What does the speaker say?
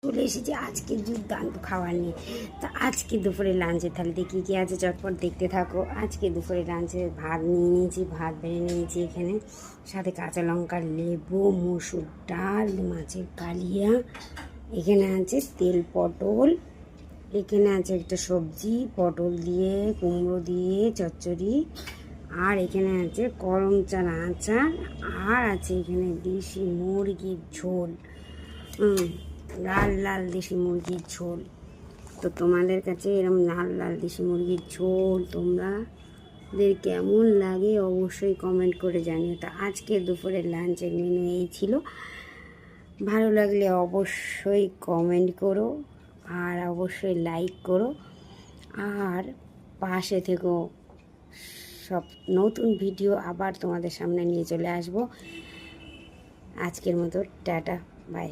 চলে এসেছি আজকে দুর্দান্ত খাবার নিয়ে। তা আজকে দুপুরে লাঞ্চে থালিতে কী কী আছে চটপট দেখতে থাকো। আজকে দুপুরে লাঞ্চে ভাত নিয়ে নিয়েছি, ভাত বেড়ে নিয়েছি এখানে, সাথে কাঁচা লঙ্কা, লেবু, মসুর ডাল, মাছের কালিয়া, এখানে আছে তেল পটল, এখানে আছে একটা সবজি পটল দিয়ে, কুমড়ো দিয়ে চচ্চড়ি, আর এখানে আছে করম চাল আচার, আর আছে এখানে দেশি মুরগির ঝোল, লাল লাল দেশি মুরগির ঝোল। তো তোমাদের কাছে এরকম লাল লাল দেশি মুরগির ঝোল তোমাদের কেমন লাগে অবশ্যই কমেন্ট করে জানিও। তা আজকে দুপুরের লাঞ্চের মেনু এই ছিল। ভালো লাগলে অবশ্যই কমেন্ট করো, আর অবশ্যই লাইক করো, আর পাশে থেকেও। সব নতুন ভিডিও আবার তোমাদের সামনে নিয়ে চলে আসবো। আজকের মতো টাটা, বাই।